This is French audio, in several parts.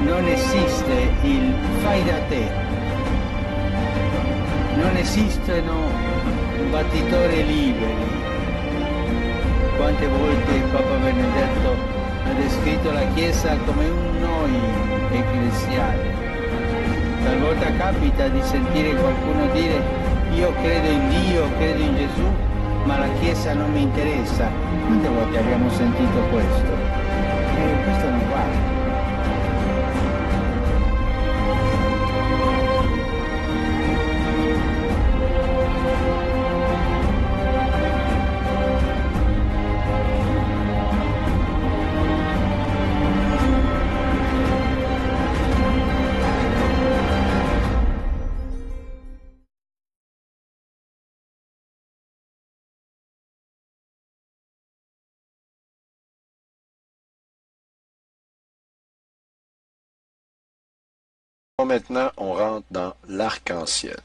non esiste il fai da te, non esistono battitori liberi. Quante volte Papa Benedetto ha descritto la Chiesa come un noi ecclesiale. Talvolta capita di sentire qualcuno dire io credo in Dio, credo in Gesù, ma la Chiesa non mi interessa. Quante volte abbiamo sentito questo? E questo non va. Maintenant, on rentre dans l'arc-en-ciel.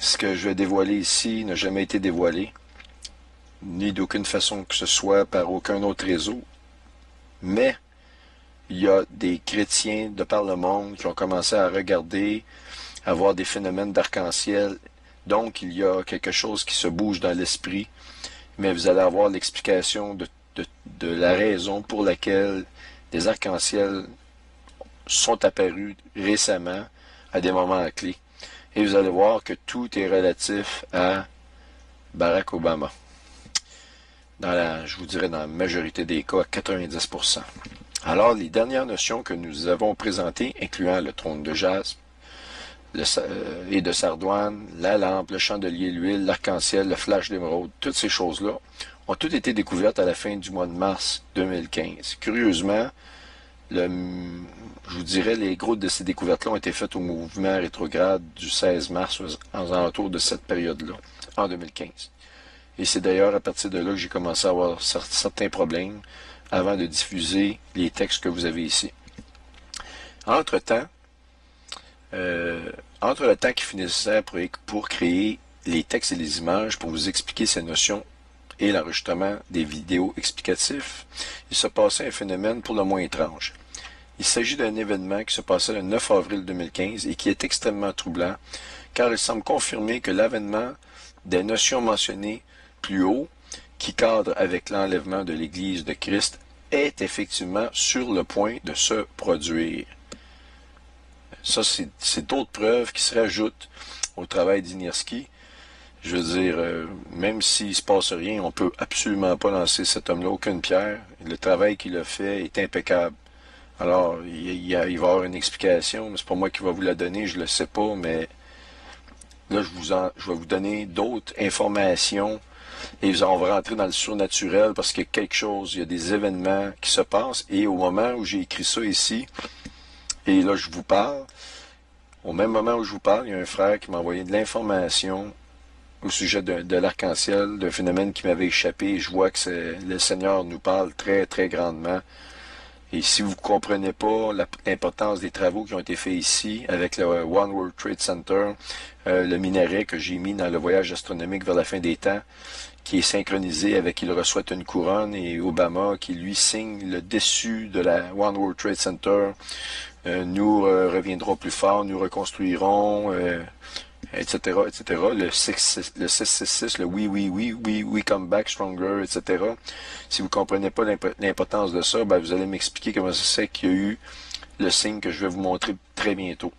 Ce que je vais dévoiler ici n'a jamais été dévoilé, ni d'aucune façon que ce soit par aucun autre réseau. Mais il y a des chrétiens de par le monde qui ont commencé à regarder, à voir des phénomènes d'arc-en-ciel. Donc, il y a quelque chose qui se bouge dans l'esprit, mais vous allez avoir l'explication de la raison pour laquelle des arcs-en-ciel sont apparus récemment à des moments clés. Et vous allez voir que tout est relatif à Barack Obama. Je vous dirais dans la majorité des cas, à 90%. Alors, les dernières notions que nous avons présentées, incluant le trône de jaspe et de sardoine, la lampe, le chandelier, l'huile, l'arc-en-ciel, le flash d'émeraude, toutes ces choses-là ont toutes été découvertes à la fin du mois de mars 2015. Curieusement, je vous dirais, les gros de ces découvertes-là ont été faites au mouvement rétrograde du 16 mars, aux alentours de cette période-là, en 2015. Et c'est d'ailleurs à partir de là que j'ai commencé à avoir certains problèmes avant de diffuser les textes que vous avez ici. Entre-temps, entre le temps qui finissait pour créer les textes et les images, pour vous expliquer ces notions et l'enregistrement des vidéos explicatifs, il se passait un phénomène pour le moins étrange. Il s'agit d'un événement qui se passait le 9 avril 2015 et qui est extrêmement troublant, car il semble confirmer que l'avènement des notions mentionnées plus haut, qui cadrent avec l'enlèvement de l'Église de Christ, est effectivement sur le point de se produire. Ça, c'est d'autres preuves qui se rajoutent au travail d'Inierski. Je veux dire, même s'il ne se passe rien, on ne peut absolument pas lancer cet homme-là aucune pierre. Le travail qu'il a fait est impeccable. Alors, il va y avoir une explication, mais c'est pas moi qui va vous la donner, je ne le sais pas, mais là, je vais vous donner d'autres informations et on va rentrer dans le surnaturel parce qu'il y a quelque chose, il y a des événements qui se passent et au moment où j'ai écrit ça ici, et là, je vous parle, au même moment où je vous parle, il y a un frère qui m'a envoyé de l'information au sujet de l'arc-en-ciel, d'un phénomène qui m'avait échappé, et je vois que le Seigneur nous parle très, très grandement. Et si vous ne comprenez pas l'importance des travaux qui ont été faits ici, avec le One World Trade Center, le minaret que j'ai mis dans le voyage astronomique vers la fin des temps, qui est synchronisé avec il reçoit une couronne, et Obama qui lui signe le dessus de la One World Trade Center, nous reviendrons plus fort, nous reconstruirons, etc., etc. Le 666, le we come back stronger, etc. Si vous ne comprenez pas l'importance de ça, ben vous allez m'expliquer comment c'est qu'il y a eu le signe que je vais vous montrer très bientôt.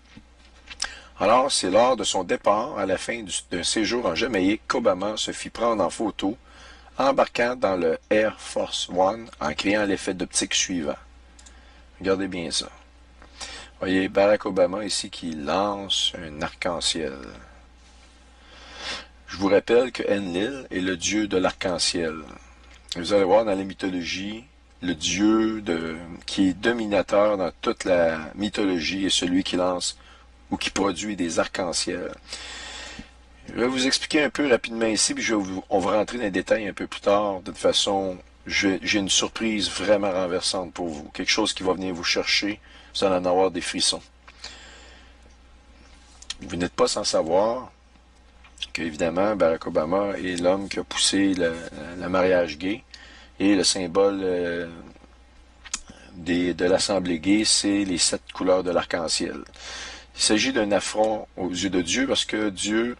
Alors, c'est lors de son départ, à la fin d'un séjour en Jamaïque, qu'Obama se fit prendre en photo, embarquant dans le Air Force One en créant l'effet d'optique suivant. Regardez bien ça. Voyez Barack Obama ici qui lance un arc-en-ciel. Je vous rappelle que Enlil est le dieu de l'arc-en-ciel. Vous allez voir dans la mythologie, le dieu qui est dominateur dans toute la mythologie est celui qui lance ou qui produit des arcs-en-ciel. Je vais vous expliquer un peu rapidement ici, puis on va rentrer dans les détails un peu plus tard. De toute façon, j'ai une surprise vraiment renversante pour vous. Quelque chose qui va venir vous chercher. Vous allez en avoir des frissons. Vous n'êtes pas sans savoir qu'évidemment, Barack Obama est l'homme qui a poussé le mariage gay et le symbole de l'Assemblée gay, c'est les 7 couleurs de l'arc-en-ciel. Il s'agit d'un affront aux yeux de Dieu parce que Dieu,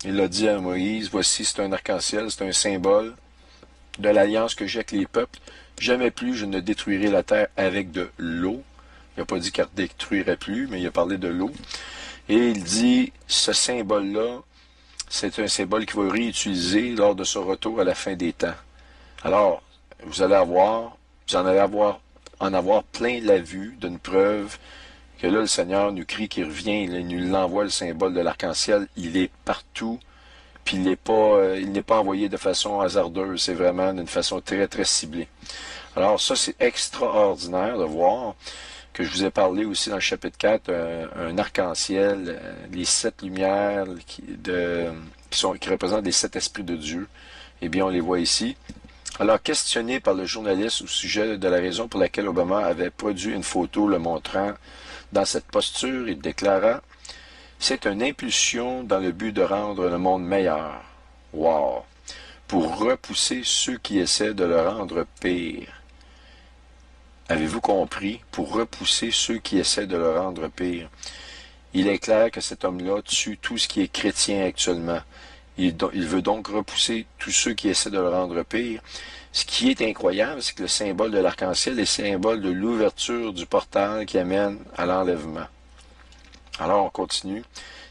il a dit à Moïse, voici c'est un arc-en-ciel, c'est un symbole de l'alliance que j'ai avec les peuples. Jamais plus je ne détruirai la terre avec de l'eau. Il n'a pas dit qu'elle ne détruirait plus, mais il a parlé de l'eau. Et il dit, ce symbole-là, c'est un symbole qui va réutiliser lors de son retour à la fin des temps. Alors, vous en allez en avoir plein la vue d'une preuve que là, le Seigneur nous crie qu'il revient, il nous l'envoie le symbole de l'arc-en-ciel, il est partout, puis il n'est pas envoyé de façon hasardeuse, c'est vraiment d'une façon très, très ciblée. Alors ça, c'est extraordinaire de voir que je vous ai parlé aussi dans le chapitre 4, un arc-en-ciel, les 7 lumières qui représentent les 7 esprits de Dieu. Eh bien, on les voit ici. Alors, questionné par le journaliste au sujet de la raison pour laquelle Obama avait produit une photo le montrant dans cette posture, il déclara « C'est une impulsion dans le but de rendre le monde meilleur. Wow! Pour repousser ceux qui essaient de le rendre pire. » Avez-vous compris? Pour repousser ceux qui essaient de le rendre pire. Il est clair que cet homme-là tue tout ce qui est chrétien actuellement. Il veut donc repousser tous ceux qui essaient de le rendre pire. Ce qui est incroyable, c'est que le symbole de l'arc-en-ciel est le symbole de l'ouverture du portail qui amène à l'enlèvement. Alors, on continue.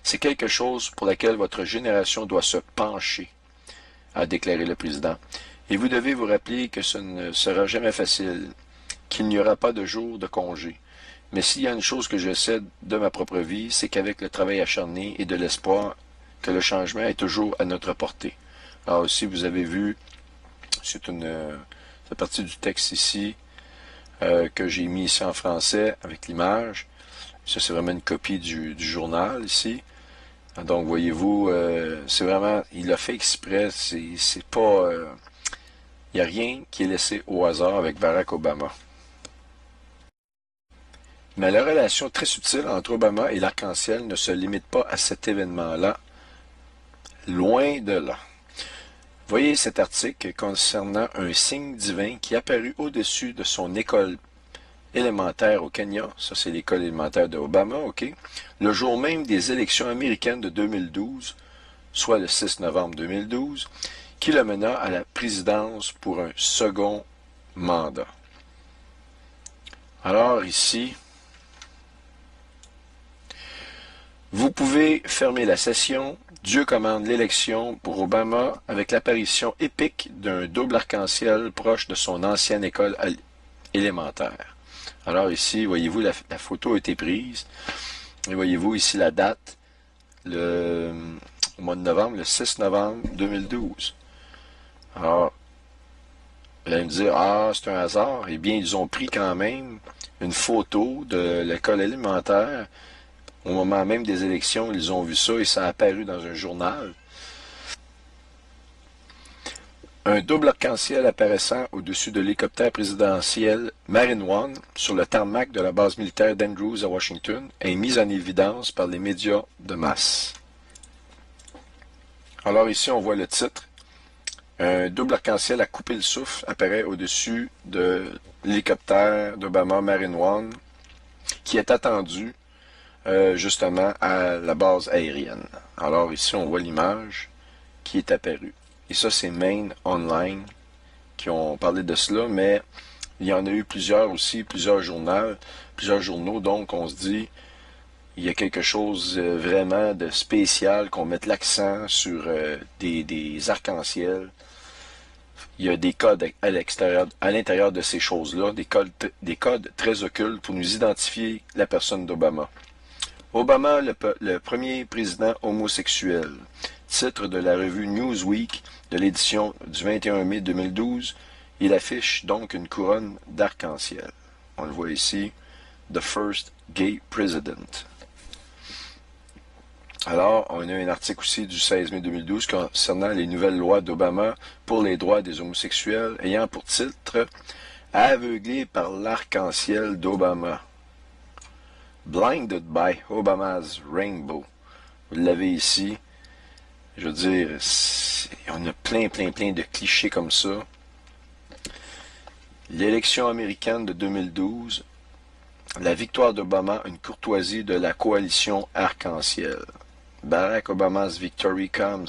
C'est quelque chose pour laquelle votre génération doit se pencher, a déclaré le président. Et vous devez vous rappeler que ce ne sera jamais facile, qu'il n'y aura pas de jour de congé. Mais s'il y a une chose que je sais de ma propre vie, c'est qu'avec le travail acharné et de l'espoir, que le changement est toujours à notre portée. Alors aussi, vous avez vu, c'est partie du texte ici que j'ai mis ici en français avec l'image. Ça, c'est vraiment une copie du journal ici. Donc, voyez-vous, c'est vraiment, il l'a fait exprès. C'est pas, il n'y a rien qui est laissé au hasard avec Barack Obama. Mais la relation très subtile entre Obama et l'arc-en-ciel ne se limite pas à cet événement-là. Loin de là. Voyez cet article concernant un signe divin qui apparut au-dessus de son école élémentaire au Kenya. Ça, c'est l'école élémentaire de Obama, OK? Le jour même des élections américaines de 2012, soit le 6 novembre 2012, qui le mena à la présidence pour un second mandat. Alors, ici, vous pouvez fermer la session. Dieu commande l'élection pour Obama avec l'apparition épique d'un double arc-en-ciel proche de son ancienne école élémentaire. Alors ici, voyez-vous, la photo a été prise. Et voyez-vous ici la date, au mois de novembre, le 6 novembre 2012. Alors, vous allez me dire, ah, c'est un hasard. Eh bien, ils ont pris quand même une photo de l'école élémentaire. Au moment même des élections, ils ont vu ça et ça a apparu dans un journal. Un double arc-en-ciel apparaissant au-dessus de l'hélicoptère présidentiel Marine One sur le tarmac de la base militaire d'Andrews à Washington est mis en évidence par les médias de masse. Alors ici, on voit le titre. Un double arc-en-ciel à couper le souffle apparaît au-dessus de l'hélicoptère d'Obama Marine One qui est attendu justement à la base aérienne. Alors ici, on voit l'image qui est apparue. Et ça, c'est Maine Online qui ont parlé de cela, mais il y en a eu plusieurs aussi, plusieurs journaux, donc on se dit, il y a quelque chose vraiment de spécial, qu'on mette l'accent sur des arcs-en-ciel. Il y a des codes à l'intérieur de ces choses-là, des codes très occultes pour nous identifier la personne d'Obama. Obama, le premier président homosexuel. Titre de la revue Newsweek de l'édition du 21 mai 2012. Il affiche donc une couronne d'arc-en-ciel. On le voit ici. The First Gay President. Alors, on a un article aussi du 16 mai 2012 concernant les nouvelles lois d'Obama pour les droits des homosexuels, ayant pour titre « Aveuglé par l'arc-en-ciel d'Obama ». Blinded by Obama's Rainbow. Vous l'avez ici. Je veux dire, on a plein de clichés comme ça. L'élection américaine de 2012, la victoire d'Obama, une courtoisie de la coalition arc-en-ciel. Barack Obama's victory comes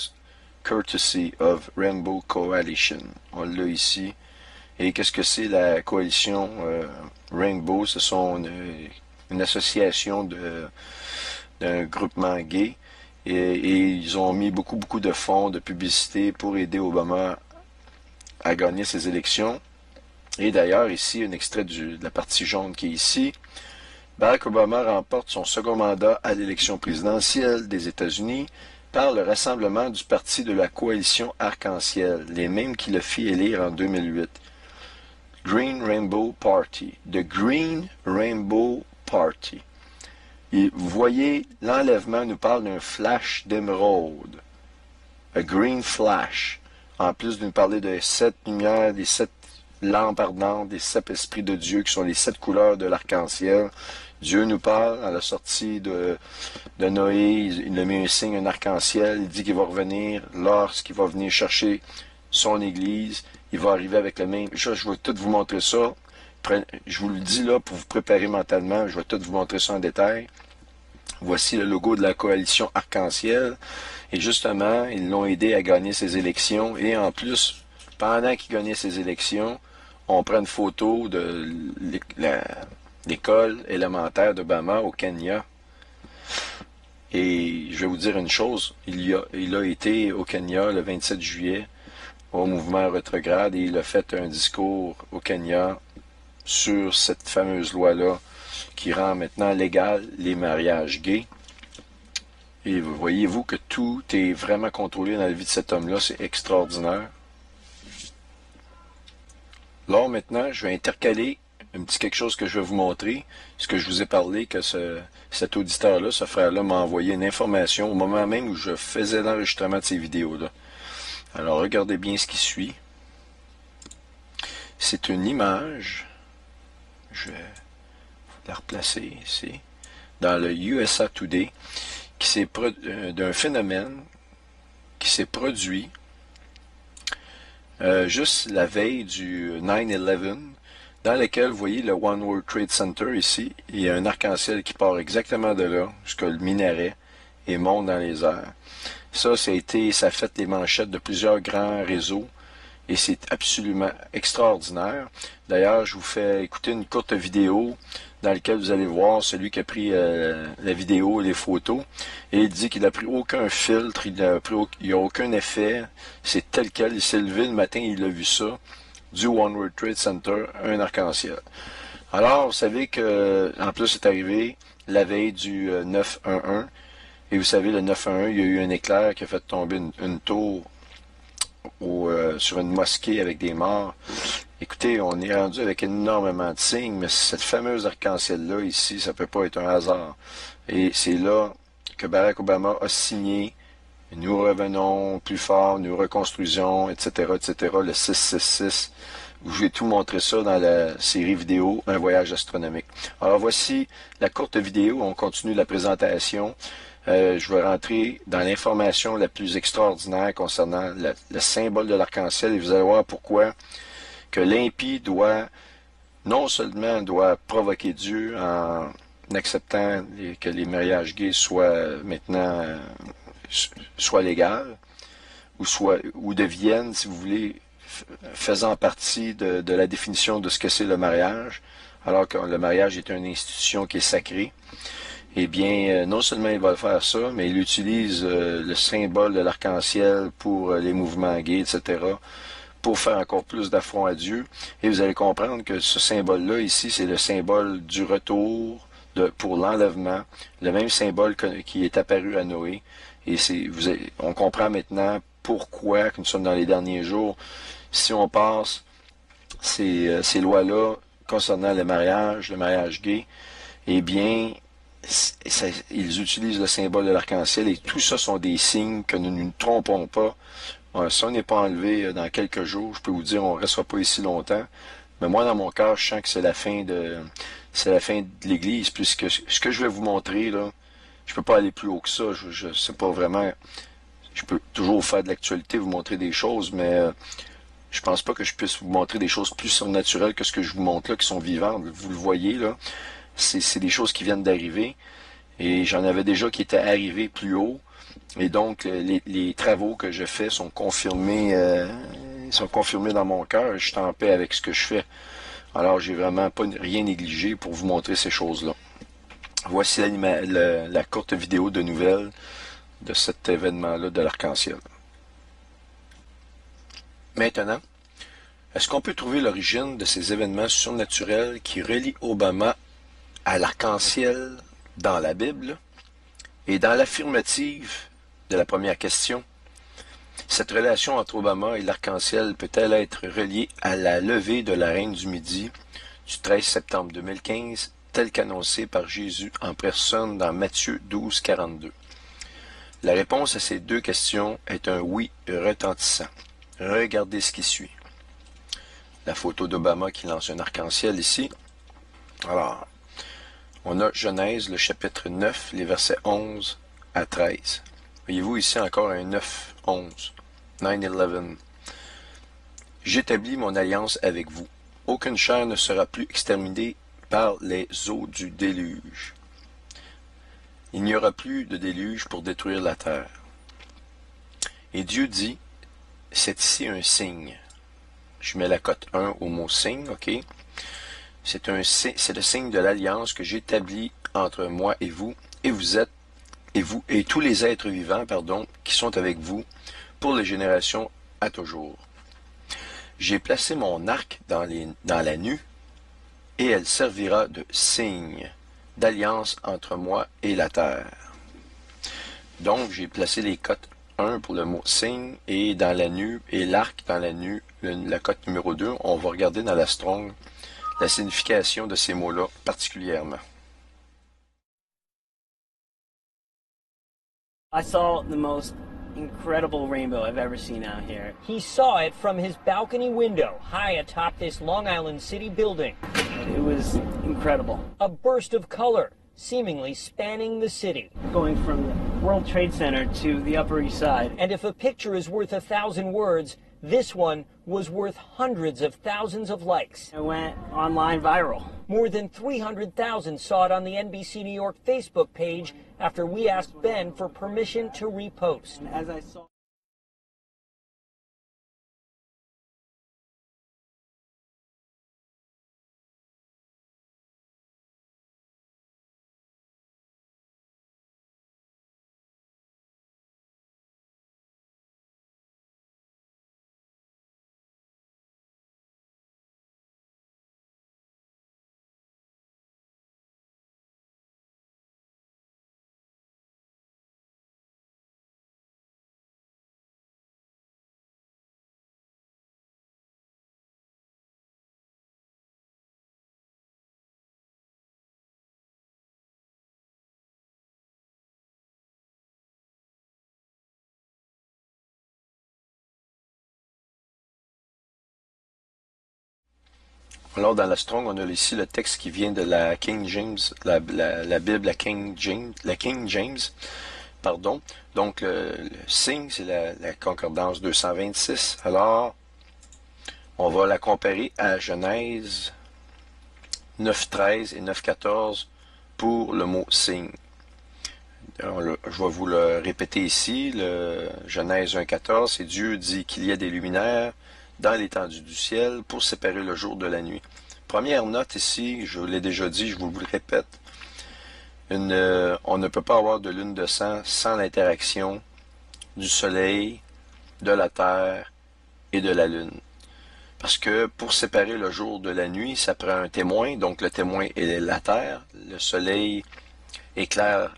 courtesy of Rainbow Coalition. On l'a ici. Et qu'est-ce que c'est la coalition Rainbow? Ce sont une association d'un groupement gay. Et ils ont mis beaucoup de fonds de publicité pour aider Obama à gagner ses élections. Et d'ailleurs, ici, un extrait de la partie jaune qui est ici. Barack Obama remporte son second mandat à l'élection présidentielle des États-Unis par le rassemblement du parti de la coalition arc-en-ciel, les mêmes qui le fit élire en 2008. Green Rainbow Party. The Green Rainbow Party. Et vous voyez, l'enlèvement nous parle d'un flash d'émeraude. A green flash. En plus de nous parler de 7 lumières, des 7 lampes ardentes, des 7 esprits de Dieu qui sont les 7 couleurs de l'arc-en-ciel. Dieu nous parle à la sortie de Noé, il a mis un signe, un arc-en-ciel, il dit qu'il va revenir lorsqu'il va venir chercher son église, il va arriver avec le même... Je vais tout vous montrer ça, je vous le dis là pour vous préparer mentalement, je vais tout vous montrer ça en détail. Voici le logo de la coalition arc-en-ciel, et justement, ils l'ont aidé à gagner ses élections, et en plus, pendant qu'il gagnait ses élections, on prend une photo de l'école élémentaire d'Obama au Kenya. Et je vais vous dire une chose, il a été au Kenya le 27 juillet au mouvement rétrograde et il a fait un discours au Kenya sur cette fameuse loi-là qui rend maintenant légal les mariages gays. Et voyez-vous que tout est vraiment contrôlé dans la vie de cet homme-là, c'est extraordinaire. Là, maintenant, je vais intercaler un petit quelque chose que je vais vous montrer. Ce que je vous ai parlé, que cet auditeur-là, ce frère-là, m'a envoyé une information au moment même où je faisais l'enregistrement de ces vidéos-là. Alors, regardez bien ce qui suit. C'est une image. Je vais la replacer ici. Dans le USA Today, d'un phénomène qui s'est produit juste la veille du 9/11, dans lequel, vous voyez le One World Trade Center ici, il y a un arc-en-ciel qui part exactement de là, jusqu'à le minaret, et monte dans les airs. Ça a fait les manchettes de plusieurs grands réseaux, et c'est absolument extraordinaire. D'ailleurs, je vous fais écouter une courte vidéo dans laquelle vous allez voir celui qui a pris la vidéo et les photos. Et il dit qu'il n'a pris aucun filtre, il n'y a aucun effet. C'est tel quel. Il s'est levé le matin, il a vu ça. Du One World Trade Center, un arc-en-ciel. Alors, vous savez que, en plus, c'est arrivé la veille du 9/11. Et vous savez, le 9/11, il y a eu un éclair qui a fait tomber une tour sur une mosquée avec des morts. Écoutez, on est rendu avec énormément de signes, mais cette fameuse arc-en-ciel-là, ici, ça ne peut pas être un hasard. Et c'est là que Barack Obama a signé « Nous revenons plus fort, nous reconstruisons, etc., etc., le 666 ». Je vais tout montrer ça dans la série vidéo « Un voyage astronomique ». Alors voici la courte vidéo, on continue la présentation. Je vais rentrer dans l'information la plus extraordinaire concernant le symbole de l'arc-en-ciel et vous allez voir pourquoi que l'impie non seulement doit provoquer Dieu en acceptant que les mariages gays soient maintenant légaux ou deviennent, si vous voulez, faisant partie de la définition de ce que c'est le mariage, alors que le mariage est une institution qui est sacrée. Eh bien, non seulement il va faire ça, mais il utilise le symbole de l'arc-en-ciel pour les mouvements gays, etc., pour faire encore plus d'affront à Dieu. Et vous allez comprendre que ce symbole-là, ici, c'est le symbole du retour pour l'enlèvement, le même symbole qui est apparu à Noé. Et on comprend maintenant pourquoi, que nous sommes dans les derniers jours, si on passe ces lois-là concernant le mariage gay, eh bien, ils utilisent le symbole de l'arc-en-ciel et tout ça sont des signes que nous ne nous trompons pas. Ça n'est pas enlevé dans quelques jours, je peux vous dire, on ne restera pas ici longtemps. Mais moi, dans mon cœur, je sens que c'est la fin de l'Église, puisque ce que je vais vous montrer, là, je peux pas aller plus haut que ça. Je sais pas vraiment. Je peux toujours faire de l'actualité, vous montrer des choses, mais Je pense pas que je puisse vous montrer des choses plus surnaturelles que ce que je vous montre là, qui sont vivantes. Vous le voyez là, c'est des choses qui viennent d'arriver. Et j'en avais déjà qui étaient arrivés plus haut. Et donc, les travaux que je fais sont confirmés dans mon cœur. Je suis en paix avec ce que je fais. Alors, j'ai vraiment pas rien négligé pour vous montrer ces choses-là. Voici la courte vidéo de nouvelles de cet événement-là de l'arc-en-ciel. Maintenant, est-ce qu'on peut trouver l'origine de ces événements surnaturels qui relient Obama à l'arc-en-ciel dans la Bible? Et dans l'affirmative de la première question, cette relation entre Obama et l'arc-en-ciel peut-elle être reliée à la levée de la Reine du Midi du 13 septembre 2015, telle qu'annoncée par Jésus en personne dans Matthieu 12, 42? La réponse à ces deux questions est un oui retentissant. Regardez ce qui suit. La photo d'Obama qui lance un arc-en-ciel ici. Alors, on a Genèse, le chapitre 9, les versets 11 à 13. Voyez-vous ici encore un 9, 11. 9-11. J'établis mon alliance avec vous. Aucune chair ne sera plus exterminée par les eaux du déluge. Il n'y aura plus de déluge pour détruire la terre. Et Dieu dit, c'est ici un signe. Je mets la cote 1 au mot signe, ok? C'est le signe de l'alliance que j'établis entre moi et vous et tous les êtres vivants, qui sont avec vous pour les générations à toujours. J'ai placé mon arc dans la nue, et elle servira de signe d'alliance entre moi et la terre. Donc, j'ai placé les cotes 1 pour le mot signe, et dans la nue, et l'arc dans la nue, la cote numéro 2, on va regarder dans la Strong la signification de ces mots-là particulièrement. I saw the most incredible rainbow I've ever seen out here. He saw it from his balcony window, high atop this Long Island City building. It was incredible. A burst of color, seemingly spanning the city. Going from the World Trade Center to the Upper East Side. And if a picture is worth 1,000 words, this one was worth hundreds of thousands of likes. It went online viral. More than 300,000 saw it on the NBC New York Facebook page after we asked Ben for permission to repost. And as I saw Alors, dans la Strong, on a ici le texte qui vient de la King James, la Bible, la King James, pardon. Donc, le signe, c'est la concordance 226. Alors, on va la comparer à Genèse 9.13 et 9.14 pour le mot signe. Alors, je vais vous le répéter ici. Le Genèse 1.14, c'est Dieu dit qu'il y a des luminaires dans l'étendue du ciel pour séparer le jour de la nuit. Première note ici, je vous l'ai déjà dit, je vous le répète, on ne peut pas avoir de lune de sang sans l'interaction du soleil, de la terre et de la lune. Parce que pour séparer le jour de la nuit, ça prend un témoin, donc le témoin est la terre, le soleil éclaire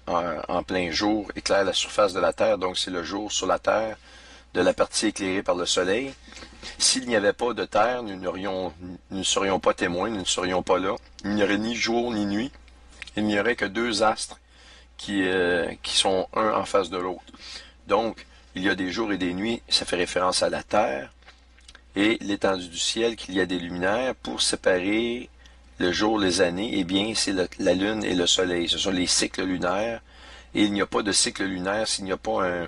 en plein jour, éclaire la surface de la terre, donc c'est le jour sur la terre, de la partie éclairée par le soleil. S'il n'y avait pas de terre, nous ne serions pas témoins, nous ne serions pas là. Il n'y aurait ni jour ni nuit. Il n'y aurait que deux astres qui sont un en face de l'autre. Donc, il y a des jours et des nuits, ça fait référence à la terre. Et l'étendue du ciel, qu'il y a des luminaires pour séparer le jour, les années, eh bien, c'est la lune et le soleil. Ce sont les cycles lunaires. Et il n'y a pas de cycle lunaire s'il n'y a pas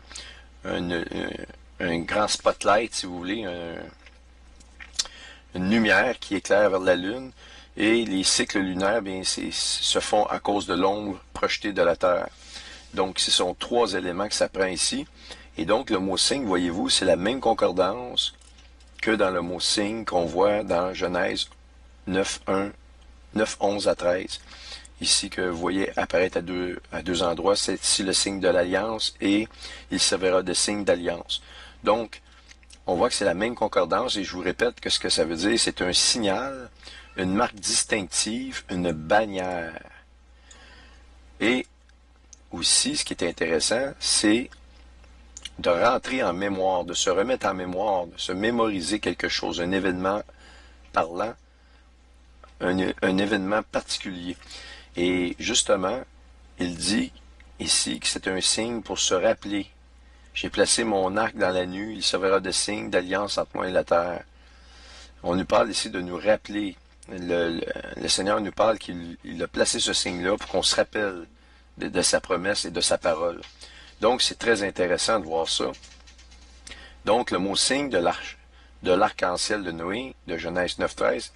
un grand spotlight, si vous voulez, une lumière qui éclaire vers la Lune. Et les cycles lunaires, bien, se font à cause de l'ombre projetée de la Terre. Donc, ce sont 3 éléments que ça prend ici. Et donc, le mot signe, voyez-vous, c'est la même concordance que dans le mot signe qu'on voit dans Genèse 9:1, 9:11 à 13. Ici, que vous voyez apparaître à deux endroits, c'est ici le signe de l'alliance et il servira de signe d'alliance. Donc, on voit que c'est la même concordance et je vous répète que ce que ça veut dire, c'est un signal, une marque distinctive, une bannière. Et aussi, ce qui est intéressant, c'est de rentrer en mémoire, de se remettre en mémoire, de se mémoriser quelque chose, un événement parlant, un événement particulier. Et justement, il dit ici que c'est un signe pour se rappeler. J'ai placé mon arc dans la nuit, il servira de signe d'alliance entre moi et la terre. On nous parle ici de nous rappeler. Le Seigneur nous parle qu'il a placé ce signe-là pour qu'on se rappelle de sa promesse et de sa parole. Donc, c'est très intéressant de voir ça. Donc, le mot signe de l'arc-en-ciel de Noé, de Genèse 9:13,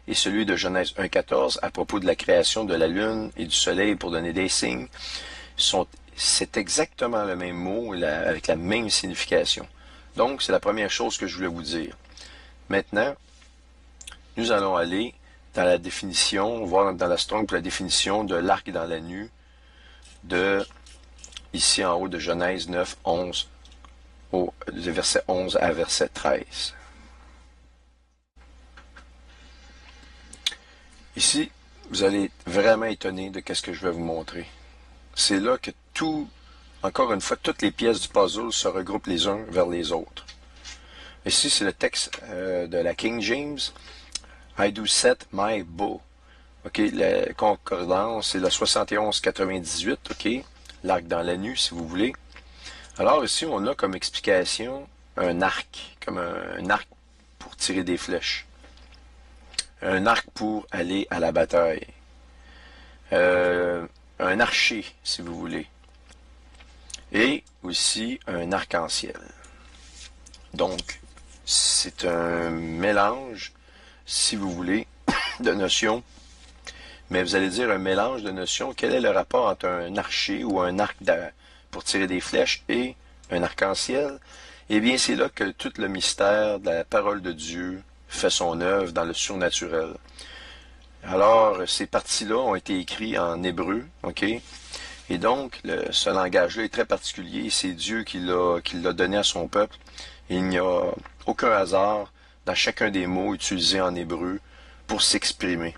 et celui de Genèse 1:14, à propos de la création de la lune et du soleil pour donner des signes, c'est exactement le même mot avec la même signification. Donc, c'est la première chose que je voulais vous dire. Maintenant, nous allons aller dans la définition, voir dans la Strong pour la définition de l'arc dans la nuit, ici en haut de Genèse 9:11, de verset 11 à verset 13. Ici, vous allez être vraiment étonné de ce que je vais vous montrer. C'est là que encore une fois, toutes les pièces du puzzle se regroupent les uns vers les autres. Ici, c'est le texte de la King James. I do set my bow. OK, la concordance, c'est la 71-98, OK, l'arc dans la nuit, si vous voulez. Alors ici, on a comme explication un arc, comme un arc pour tirer des flèches. Un arc pour aller à la bataille. Un archer, si vous voulez. Et aussi un arc-en-ciel. Donc, c'est un mélange, si vous voulez, de notions. Mais vous allez dire un mélange de notions. Quel est le rapport entre un archer ou un arc pour tirer des flèches et un arc-en-ciel? Eh bien, c'est là que tout le mystère de la parole de Dieu fait son œuvre dans le surnaturel. Alors, ces parties-là ont été écrites en hébreu, OK? Et donc, ce langage-là est très particulier. C'est Dieu qui l'a donné à son peuple. Et il n'y a aucun hasard dans chacun des mots utilisés en hébreu pour s'exprimer.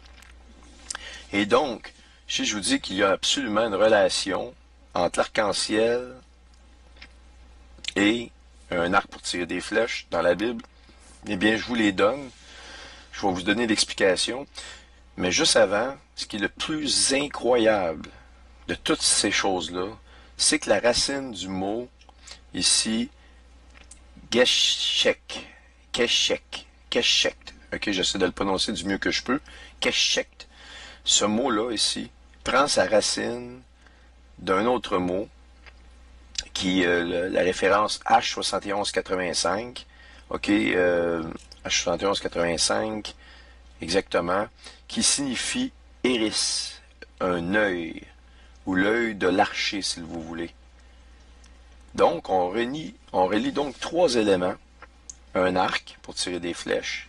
Et donc, si je vous dis qu'il y a absolument une relation entre l'arc-en-ciel et un arc pour tirer des flèches dans la Bible, eh bien, je vous les donne. Je vais vous donner l'explication. Mais juste avant, ce qui est le plus incroyable de toutes ces choses-là, c'est que la racine du mot, ici, Geshek, ok, j'essaie de le prononcer du mieux que je peux, Keshek, ce mot-là, ici, prend sa racine d'un autre mot, qui est la référence H7185, ok, H7185, exactement, qui signifie iris, un œil, ou l'œil de l'archer, si vous voulez. Donc, on relie donc 3 éléments, un arc pour tirer des flèches,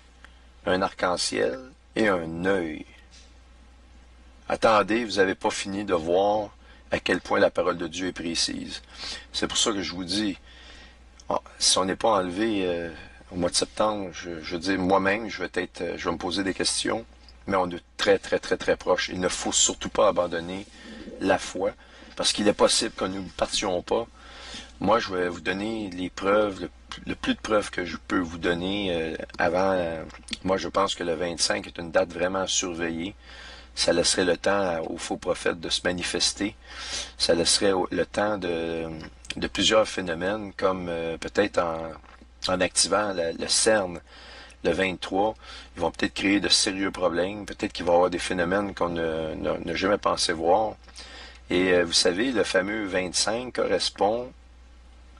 un arc-en-ciel et un œil. Attendez, vous n'avez pas fini de voir à quel point la parole de Dieu est précise. C'est pour ça que je vous dis, si on n'est pas enlevé au mois de septembre, je veux dire, moi-même, je vais me poser des questions, mais on est très, très, très, très proche. Il ne faut surtout pas abandonner la foi, parce qu'il est possible que nous ne partions pas. Moi, je vais vous donner les preuves, le plus de preuves que je peux vous donner avant. Moi, je pense que le 25 est une date vraiment surveillée. Ça laisserait le temps aux faux prophètes de se manifester. Ça laisserait le temps de plusieurs phénomènes, comme peut-être en activant le CERN le 23, ils vont peut-être créer de sérieux problèmes. Peut-être qu'il va y avoir des phénomènes qu'on n'a jamais pensé voir. Et vous savez, le fameux 25 correspond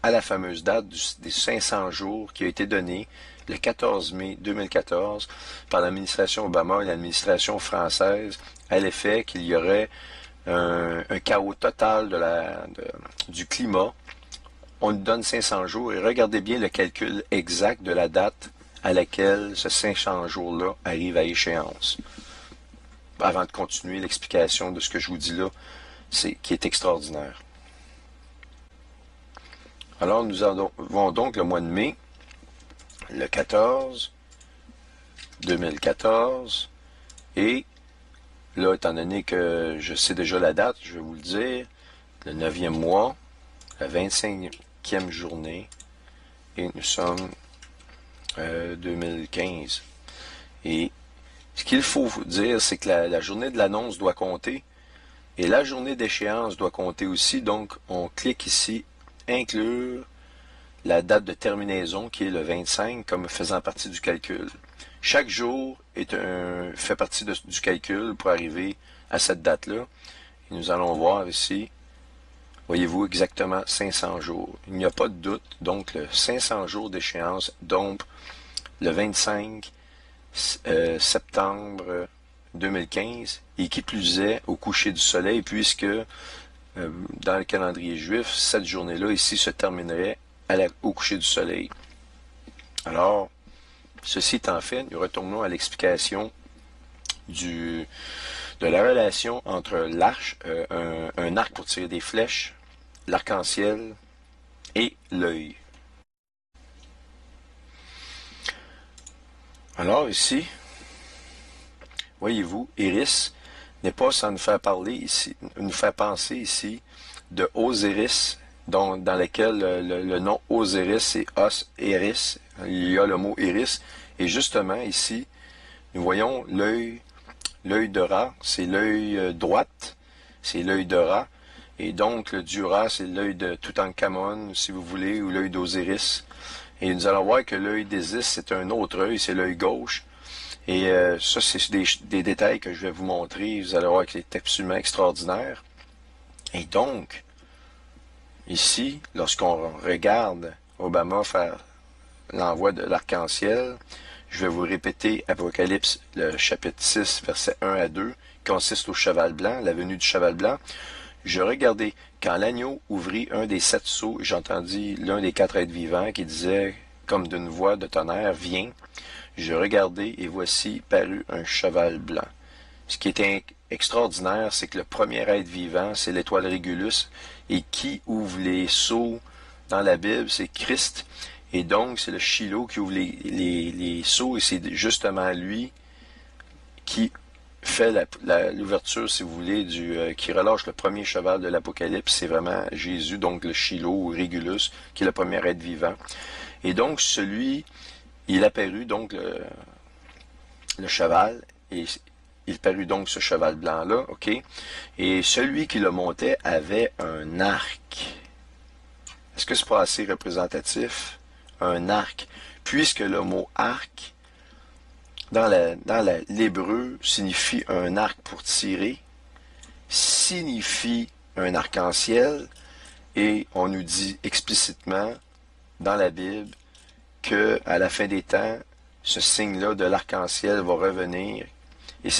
à la fameuse date des 500 jours qui a été donnée le 14 mai 2014 par l'administration Obama et l'administration française à l'effet qu'il y aurait un chaos total du climat. On nous donne 500 jours et regardez bien le calcul exact de la date à laquelle ce 500 jours-là arrive à échéance. Avant de continuer l'explication de ce que je vous dis là, qui est extraordinaire. Alors nous avons donc le mois de mai, le 14, 2014, et là, étant donné que je sais déjà la date, je vais vous le dire, le 9e mois, la 25e journée, et nous sommes 2015. Et ce qu'il faut vous dire, c'est que la journée de l'annonce doit compter, et la journée d'échéance doit compter aussi, donc on clique ici, inclure la date de terminaison qui est le 25 comme faisant partie du calcul. Chaque jour fait partie du calcul pour arriver à cette date-là. Et nous allons voir ici, voyez-vous, exactement 500 jours. Il n'y a pas de doute, donc le 500 jours d'échéance, donc le 25 septembre 2015, et qui plus est au coucher du soleil, puisque dans le calendrier juif, cette journée-là ici se terminerait au coucher du soleil. Alors, ceci étant fait, nous retournons à l'explication de la relation entre un arc pour tirer des flèches, l'arc-en-ciel et l'œil. Alors ici, voyez-vous, Iris n'est pas sans nous faire parler ici, nous faire penser ici de Osiris, dans lequel le nom Osiris c'est Os-Iris, il y a le mot Iris, et justement ici, nous voyons l'œil de Ra, c'est l'œil droite, c'est l'œil de Ra, et donc le dieu Ra, c'est l'œil de Toutankhamon, si vous voulez, ou l'œil d'Osiris. Et nous allons voir que l'œil d'Isis, c'est un autre œil, c'est l'œil gauche. Et ça, c'est des détails que je vais vous montrer. Vous allez voir que c'est absolument extraordinaire. Et donc, ici, lorsqu'on regarde Obama faire l'envoi de l'arc-en-ciel, je vais vous répéter Apocalypse, le chapitre 6, versets 1 à 2, qui consiste au cheval blanc, la venue du cheval blanc. Je regardai, quand l'agneau ouvrit un des 7 sceaux, j'entendis l'un des 4 êtres vivants qui disait, comme d'une voix de tonnerre, « Viens ». Je regardai, et voici parut un cheval blanc. Ce qui est extraordinaire, c'est que le premier être vivant, c'est l'étoile Régulus, et qui ouvre les sceaux dans la Bible, c'est Christ, et donc c'est le Shiloh qui ouvre les sceaux, et c'est justement lui qui fait l'ouverture, si vous voulez, qui relâche le premier cheval de l'Apocalypse, c'est vraiment Jésus, donc le Shiloh ou Régulus, qui est le premier être vivant. Et donc il apparut donc le cheval, et il parut donc ce cheval blanc-là, ok? Et celui qui le montait avait un arc. Est-ce que c'est pas assez représentatif? Un arc. Puisque le mot arc, dans l'hébreu, signifie un arc pour tirer, signifie un arc-en-ciel, et on nous dit explicitement dans la Bible que à la fin des temps, ce signe-là de l'arc-en-ciel va revenir, et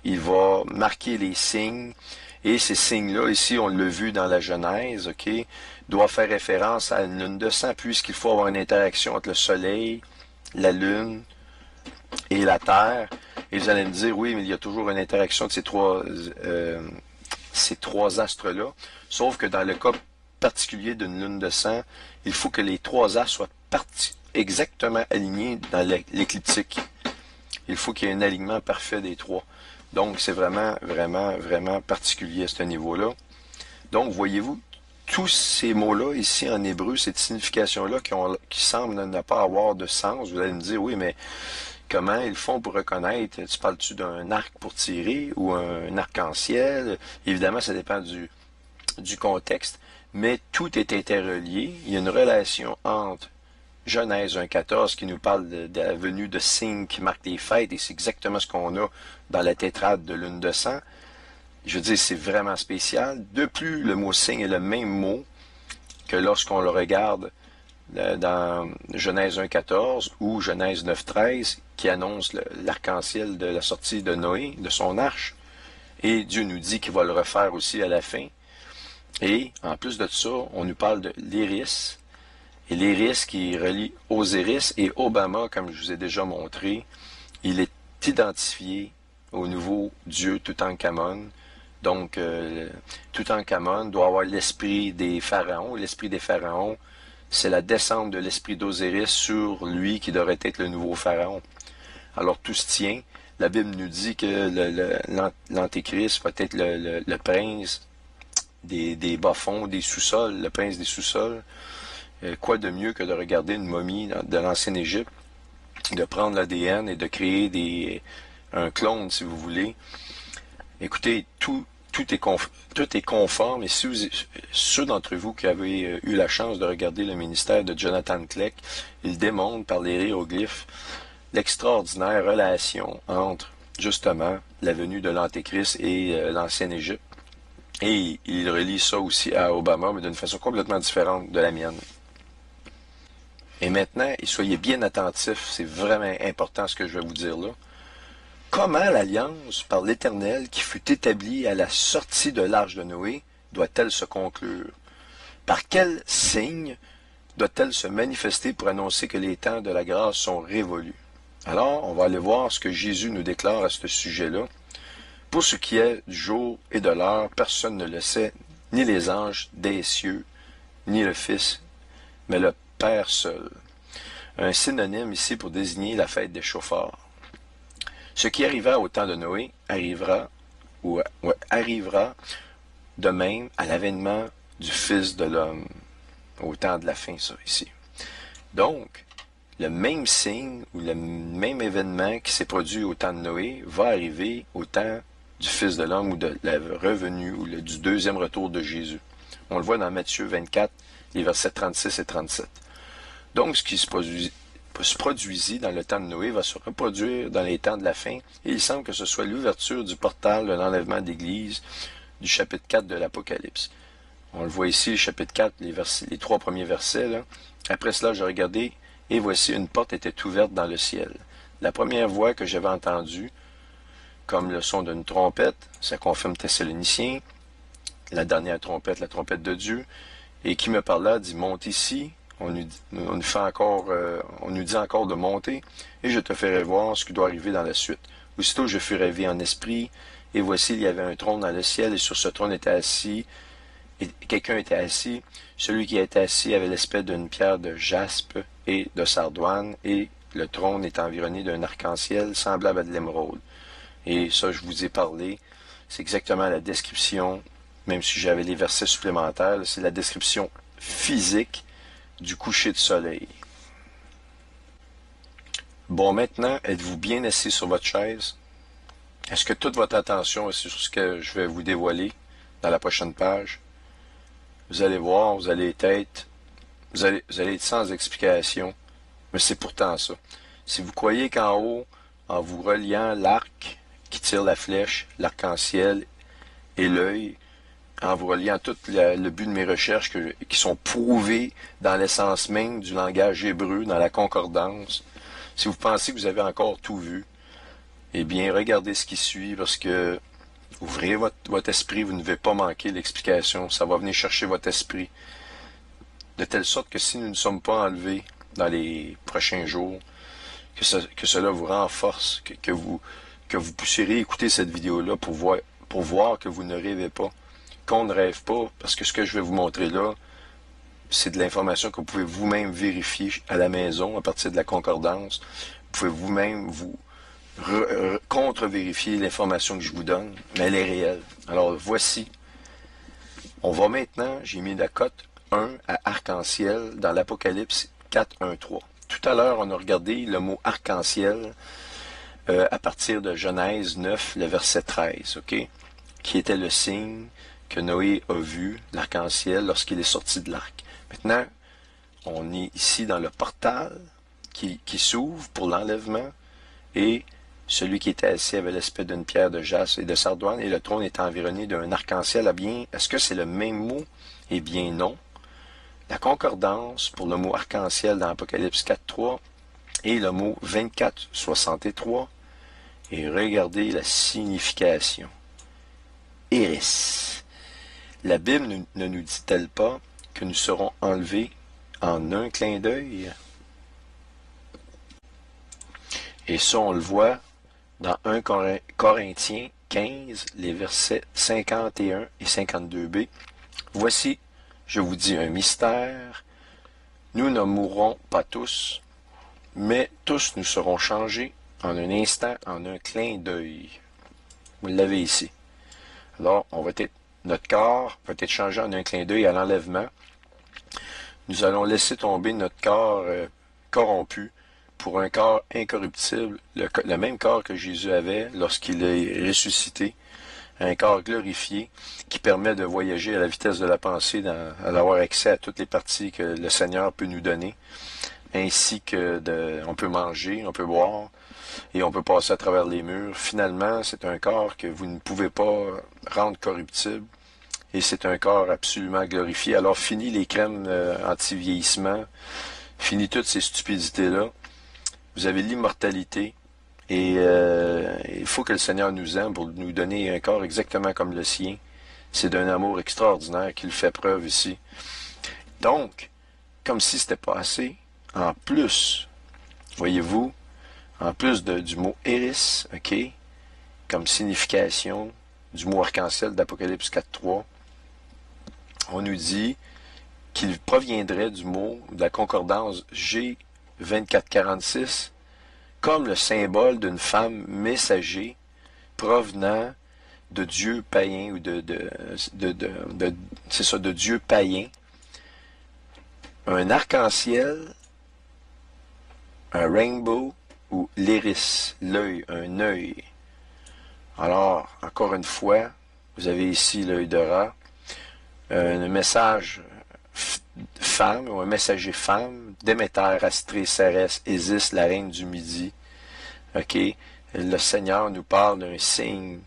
il va marquer les signes, et ces signes-là, ici, on l'a vu dans la Genèse, ok, doit faire référence à une lune de sang, puisqu'il faut avoir une interaction entre le soleil, la lune et la terre. Et vous allez me dire, oui, mais il y a toujours une interaction de ces trois astres-là, sauf que dans le cas particulier d'une lune de sang, il faut que les 3 astres soient exactement alignés dans l'écliptique. Il faut qu'il y ait un alignement parfait des 3. Donc, c'est vraiment, vraiment, vraiment particulier à ce niveau-là. Donc, voyez-vous, tous ces mots-là, ici en hébreu, cette signification-là qui semblent ne pas avoir de sens, vous allez me dire, oui, mais comment ils font pour reconnaître, tu parles-tu d'un arc pour tirer ou un arc-en-ciel? Évidemment, ça dépend du contexte, mais tout est interrelié. Il y a une relation entre Genèse 1.14 qui nous parle de la venue de signes qui marquent les fêtes, et c'est exactement ce qu'on a dans la tétrade de lune de sang. Je veux dire, c'est vraiment spécial. De plus, le mot signe est le même mot que lorsqu'on le regarde dans Genèse 1,14 ou Genèse 9,13, qui annonce l'arc-en-ciel de la sortie de Noé, de son arche, et Dieu nous dit qu'il va le refaire aussi à la fin. Et en plus de ça, on nous parle de l'iris, et l'iris qui relie Osiris et Obama, comme je vous ai déjà montré, il est identifié au nouveau dieu Toutankhamon. Donc, Toutankhamon doit avoir l'esprit des pharaons. L'esprit des pharaons, c'est la descente de l'esprit d'Osiris sur lui qui devrait être le nouveau pharaon. Alors, tout se tient. La Bible nous dit que l'Antéchrist va être le prince des bas-fonds, des sous-sols, le prince des sous-sols. Quoi de mieux que de regarder une momie de l'ancienne Égypte, de prendre l'ADN et de créer un clone, si vous voulez. Écoutez, tout est conforme, et ceux d'entre vous qui avez eu la chance de regarder le ministère de Jonathan Kleck, il démontre par les hiéroglyphes l'extraordinaire relation entre, justement, la venue de l'Antéchrist et l'ancienne Égypte. Et il relie ça aussi à Obama, mais d'une façon complètement différente de la mienne. Et maintenant, soyez bien attentifs, c'est vraiment important ce que je vais vous dire là. Comment l'alliance par l'Éternel qui fut établie à la sortie de l'arche de Noé doit-elle se conclure? Par quel signe doit-elle se manifester pour annoncer que les temps de la grâce sont révolus? Alors, on va aller voir ce que Jésus nous déclare à ce sujet-là. Pour ce qui est du jour et de l'heure, personne ne le sait, ni les anges des cieux, ni le Fils, mais le Père seul. Un synonyme ici pour désigner la fête des chauffards. Ce qui arriva au temps de Noé arrivera de même à l'avènement du Fils de l'homme, au temps de la fin, ça, ici. Donc, le même signe ou le même événement qui s'est produit au temps de Noé va arriver au temps du Fils de l'homme ou de la revenue ou du deuxième retour de Jésus. On le voit dans Matthieu 24, les versets 36 et 37. Donc, ce qui se produisit dans le temps de Noé va se reproduire dans les temps de la fin, et il semble que ce soit l'ouverture du portal de l'enlèvement d'Église du chapitre 4 de l'Apocalypse. On le voit ici, le chapitre 4, les 3 premiers versets. Là. Après cela, j'ai regardé, et voici, une porte était ouverte dans le ciel. La première voix que j'avais entendue, comme le son d'une trompette, ça confirme Thessaloniciens, la dernière trompette, la trompette de Dieu, et qui me parla, dit, monte ici. On nous dit encore de monter, et je te ferai voir ce qui doit arriver dans la suite. Aussitôt je fus réveillé en esprit, et voici, il y avait un trône dans le ciel, et sur ce trône était assis, et quelqu'un était assis. Celui qui était assis avait l'aspect d'une pierre de jaspe et de sardoine, et le trône est environné d'un arc-en-ciel semblable à de l'émeraude. Et ça, je vous ai parlé, c'est exactement la description, même si j'avais les versets supplémentaires, c'est la description physique du coucher de soleil. Bon, maintenant, êtes-vous bien assis sur votre chaise? Est-ce que toute votre attention est sur ce que je vais vous dévoiler dans la prochaine page? Vous allez voir, vous allez être sans explication, mais c'est pourtant ça. Si vous croyez qu'en haut, en vous reliant l'arc qui tire la flèche, l'arc-en-ciel et l'œil, en vous reliant tout le but de mes recherches qui sont prouvées dans l'essence même du langage hébreu, dans la concordance, si vous pensez que vous avez encore tout vu, eh bien, regardez ce qui suit, parce que ouvrez votre esprit, vous ne devez pas manquer l'explication, ça va venir chercher votre esprit, de telle sorte que si nous ne sommes pas enlevés dans les prochains jours, que cela vous renforce, que vous puissiez écouter cette vidéo-là pour voir que vous ne rêvez pas, qu'on ne rêve pas, parce que ce que je vais vous montrer là, c'est de l'information que vous pouvez vous-même vérifier à la maison à partir de la concordance. Vous pouvez vous-même vous contre-vérifier l'information que je vous donne, mais elle est réelle. Alors voici, on va maintenant, j'ai mis la cote 1 à arc-en-ciel dans l'Apocalypse 4, 1, 3. Tout à l'heure, on a regardé le mot arc-en-ciel à partir de Genèse 9, le verset 13, ok, qui était le signe que Noé a vu, l'arc-en-ciel, lorsqu'il est sorti de l'arc. Maintenant, on est ici dans le portal qui s'ouvre pour l'enlèvement, et celui qui était assis avait l'aspect d'une pierre de jaspe et de sardoine, et le trône est environné d'un arc-en-ciel. Est-ce que c'est le même mot? Eh bien non. la concordance pour le mot arc-en-ciel dans Apocalypse 4.3 et le mot 24.63. Et regardez la signification. Iris. La Bible ne nous dit-elle pas que nous serons enlevés en un clin d'œil? Et ça, on le voit dans 1 Corinthiens 15, les versets 51 et 52b. Voici, je vous dis un mystère. Nous ne mourrons pas tous, mais tous nous serons changés en un instant, en un clin d'œil. Vous l'avez ici. Alors, notre corps va être changé en un clin d'œil à l'enlèvement. Nous allons laisser tomber notre corps corrompu pour un corps incorruptible, le même corps que Jésus avait lorsqu'il est ressuscité, un corps glorifié qui permet de voyager à la vitesse de la pensée, d'avoir accès à toutes les parties que le Seigneur peut nous donner, ainsi que on peut manger, on peut boire, et on peut passer à travers les murs. Finalement, c'est un corps que vous ne pouvez pas rendre corruptible, et c'est un corps absolument glorifié. Alors, fini les crèmes anti-vieillissement, fini toutes ces stupidités-là. Vous avez l'immortalité, et il faut que le Seigneur nous aime pour nous donner un corps exactement comme le sien. C'est d'un amour extraordinaire qu'il fait preuve ici. Donc, comme si c'était pas assez, en plus, voyez-vous, en plus du mot « Iris », ok, comme signification du mot arc-en-ciel d'Apocalypse 4.3, on nous dit qu'il proviendrait du mot de la concordance G 2446 comme le symbole d'une femme messager provenant de dieux païens ou de dieux païens. Un arc-en-ciel, un rainbow ou l'iris, l'œil, un œil. Alors, encore une fois, vous avez ici l'œil de rat, un message femme ou un messager femme, Déméter, Astrée, Cérès, Isis, la reine du Midi. Ok, le Seigneur nous parle d'un signe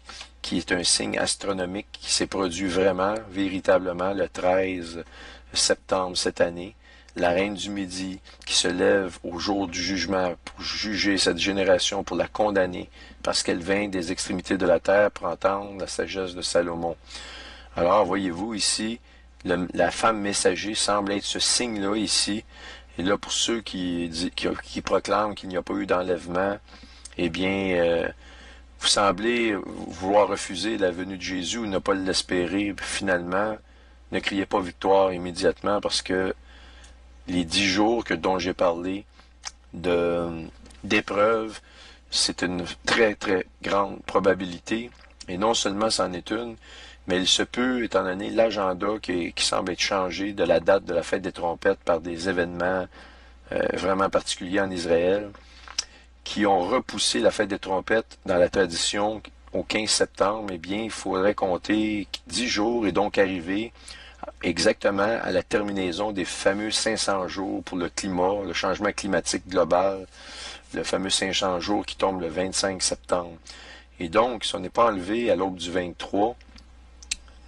qui est un signe astronomique qui s'est produit vraiment, véritablement, le 13 septembre cette année. La reine du Midi qui se lève au jour du jugement pour juger cette génération, pour la condamner, parce qu'elle vient des extrémités de la terre pour entendre la sagesse de Salomon. Alors, voyez-vous ici, la femme messager semble être ce signe-là ici. Et là, pour ceux qui proclament qu'il n'y a pas eu d'enlèvement, eh bien, vous semblez vouloir refuser la venue de Jésus ou ne pas l'espérer. Finalement, ne criez pas victoire immédiatement parce que les 10 jours dont j'ai parlé d'épreuve, c'est une très, très grande probabilité. Et non seulement c'en est une, mais il se peut, étant donné l'agenda qui semble être changé de la date de la fête des trompettes par des événements vraiment particuliers en Israël, qui ont repoussé la fête des trompettes dans la tradition au 15 septembre, eh bien, il faudrait compter 10 jours et donc arriver exactement à la terminaison des fameux 500 jours pour le climat, le changement climatique global, le fameux 500 jours qui tombe le 25 septembre. Et donc, si on n'est pas enlevé à l'aube du 23,